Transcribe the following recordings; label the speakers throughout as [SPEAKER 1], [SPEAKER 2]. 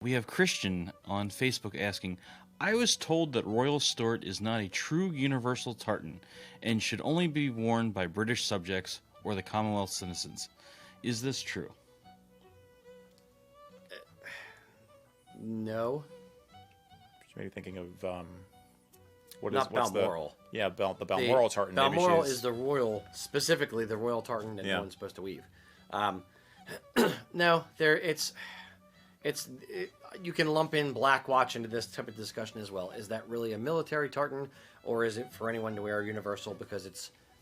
[SPEAKER 1] We have Christian on Facebook asking, I was told that Royal Stewart is not a true universal tartan and should only be worn by British subjects or the Commonwealth citizens. Is this true?
[SPEAKER 2] No.
[SPEAKER 3] Maybe thinking of
[SPEAKER 2] What's Balmoral.
[SPEAKER 3] The Balmoral tartan.
[SPEAKER 2] Balmoral is the royal, specifically the royal tartan that no one's supposed to weave. No, you can lump in Black Watch into this type of discussion as well. Is that really a military tartan, or is it for anyone to wear universal because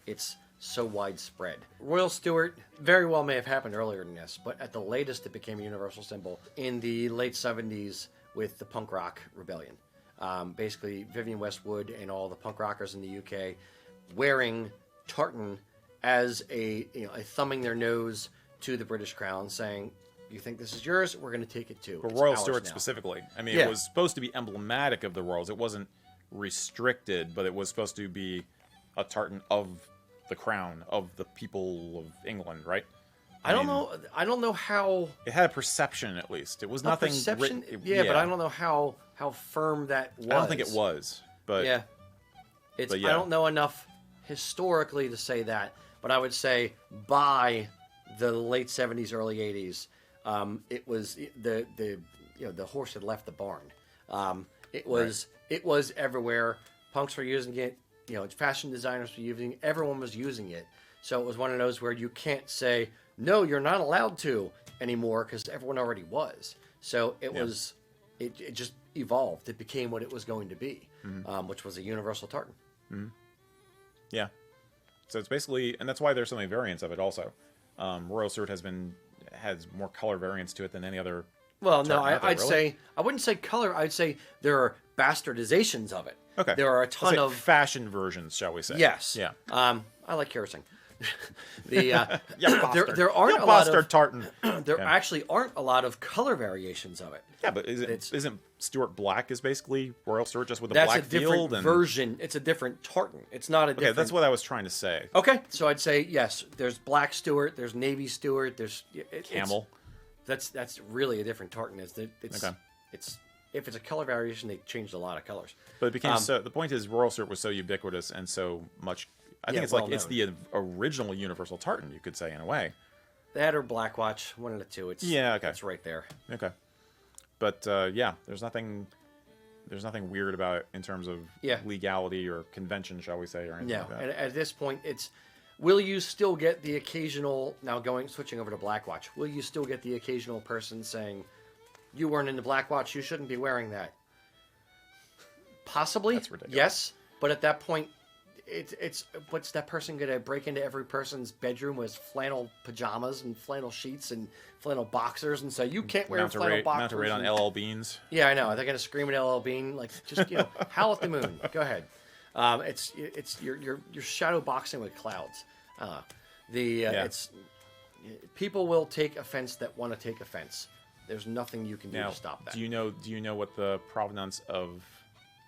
[SPEAKER 2] it's so widespread? Royal Stewart very well may have happened earlier than this, but at the latest it became a universal symbol in the late 70s with the punk rock rebellion. Basically, Vivienne Westwood and all the punk rockers in the UK wearing tartan as a thumbing their nose to the British crown, saying, "You think this is yours? We're going to take it too."
[SPEAKER 3] But Royal Stewart specifically. I mean, it was supposed to be emblematic of the royals. It wasn't restricted, but it was supposed to be a tartan of the crown of the people of England, right?
[SPEAKER 2] I don't know how
[SPEAKER 3] it had a perception. At least it was nothing.
[SPEAKER 2] Perception, but I don't know how firm that was.
[SPEAKER 3] I don't think it was, but
[SPEAKER 2] I don't know enough historically to say that. But I would say by the late 70s, early 80s, it was the horse had left the barn. It was everywhere. Punks were using it. Fashion designers were using it. Everyone was using it. So it was one of those where you can't say, no, you're not allowed to anymore because everyone already was. So it was, it just evolved. It became what it was going to be, which was a universal tartan.
[SPEAKER 3] Mm-hmm. Yeah. So it's basically, and that's why there's so many variants of it also. Royal Stewart has more color variants to it than any other.
[SPEAKER 2] Well, no, I'd say, I wouldn't say color. I'd say there are bastardizations of it.
[SPEAKER 3] Okay.
[SPEAKER 2] There are a ton of
[SPEAKER 3] fashion versions, shall we say?
[SPEAKER 2] Yes.
[SPEAKER 3] Yeah.
[SPEAKER 2] I like cursing.
[SPEAKER 3] There
[SPEAKER 2] aren't a lot of
[SPEAKER 3] tartan.
[SPEAKER 2] There actually aren't a lot of color variations of it.
[SPEAKER 3] Yeah, but isn't Stewart Black is basically Royal Stewart just with a
[SPEAKER 2] that's
[SPEAKER 3] black
[SPEAKER 2] a different
[SPEAKER 3] field and
[SPEAKER 2] version. It's a different tartan. It's not a different.
[SPEAKER 3] Okay, that's what I was trying to say.
[SPEAKER 2] Okay, so I'd say yes. There's Black Stewart. There's Navy Stewart. There's
[SPEAKER 3] Camel.
[SPEAKER 2] That's really a different tartan. It's if it's a color variation, they changed a lot of colors.
[SPEAKER 3] But it became so. The point is, Royal Stewart was so ubiquitous and so much. I think it's the original universal tartan, you could say, in a way.
[SPEAKER 2] That or Black Watch, one of the two. It's right there.
[SPEAKER 3] Okay, but there's nothing weird about it in terms of legality or convention, shall we say, or anything like that.
[SPEAKER 2] And at this point, will you still get the occasional, switching over to Black Watch, will you still get the occasional person saying, you weren't into Black Watch, you shouldn't be wearing that? Possibly.
[SPEAKER 3] That's ridiculous.
[SPEAKER 2] Yes, but at that point, what's that person going to break into every person's bedroom with flannel pajamas and flannel sheets and flannel boxers and say, you can't wear flannel boxers?
[SPEAKER 3] Mount a raid on LL Beans.
[SPEAKER 2] Yeah, I know. They're going to scream at LL Bean, like, just, howl at the moon. Go ahead. You're shadow boxing with clouds. People will take offense that want to take offense. There's nothing you can do to stop that.
[SPEAKER 3] Do you know what the provenance of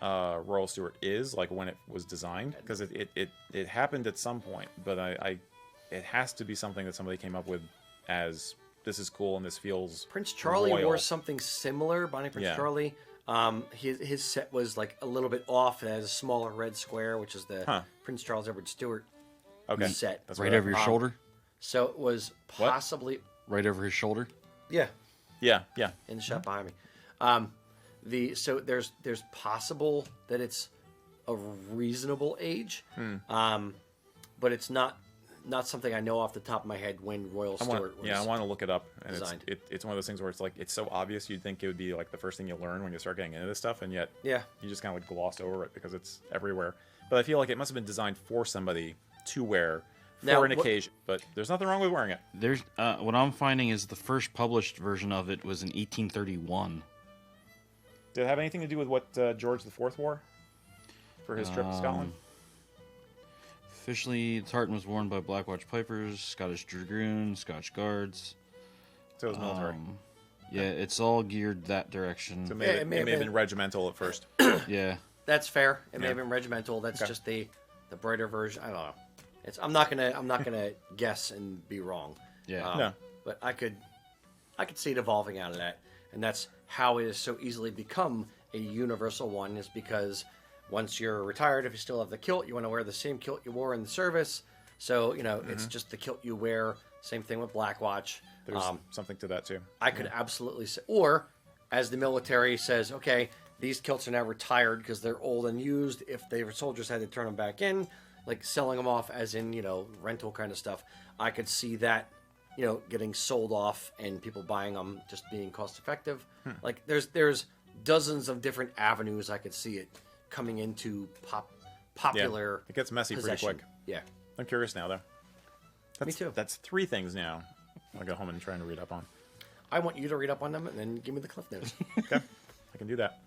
[SPEAKER 3] Royal Stewart is, like when it was designed? Because it happened at some point, but it has to be something that somebody came up with as this is cool and this feels
[SPEAKER 2] Prince Charlie
[SPEAKER 3] royal.
[SPEAKER 2] wore something similar. Bonnie Prince Charlie. His set was like a little bit off. It has a smaller red square, which is the Prince Charles Edward Stewart set.
[SPEAKER 1] That's right over your shoulder.
[SPEAKER 2] So it was possibly
[SPEAKER 1] right over his shoulder.
[SPEAKER 2] Yeah.
[SPEAKER 3] Yeah.
[SPEAKER 2] In the shop behind me. So there's possible that it's a reasonable age, but it's not something I know off the top of my head when Royal Stewart was.
[SPEAKER 3] I want to look it up. And
[SPEAKER 2] designed.
[SPEAKER 3] It's one of those things where it's like it's so obvious you'd think it would be like the first thing you learn when you start getting into this stuff, and yet you just kind of like glossed over it because it's everywhere. But I feel like it must have been designed for somebody to wear. For an occasion, but there's nothing wrong with wearing it.
[SPEAKER 1] There's what I'm finding is the first published version of it was in 1831.
[SPEAKER 3] Did it have anything to do with what George IV wore for his trip to Scotland?
[SPEAKER 1] Officially, the tartan was worn by Black Watch Pipers, Scottish Dragoons, Scotch Guards.
[SPEAKER 3] So it was military.
[SPEAKER 1] It's all geared that direction.
[SPEAKER 3] So it may have been regimental at first.
[SPEAKER 1] Yeah.
[SPEAKER 2] That's fair. It may have been regimental. That's just the brighter version. I don't know. I'm not gonna guess and be wrong.
[SPEAKER 1] Yeah.
[SPEAKER 2] But I could see it evolving out of that. And that's how it has so easily become a universal one, is because once you're retired, if you still have the kilt, you want to wear the same kilt you wore in the service. So, it's just the kilt you wear. Same thing with Black Watch.
[SPEAKER 3] There's something to that too.
[SPEAKER 2] I could absolutely say, or as the military says, okay, these kilts are now retired because they're old and used. If they were soldiers, had to turn them back in, like selling them off as in, rental kind of stuff. I could see that, getting sold off and people buying them just being cost effective. Like there's dozens of different avenues I could see it coming into popular.
[SPEAKER 3] It gets messy
[SPEAKER 2] possession.
[SPEAKER 3] pretty quick.
[SPEAKER 2] Yeah.
[SPEAKER 3] I'm curious now though.
[SPEAKER 2] Me too.
[SPEAKER 3] That's 3 things now. I'll go home and try and read up on.
[SPEAKER 2] I want you to read up on them and then give me the cliff notes.
[SPEAKER 3] Okay, I can do that.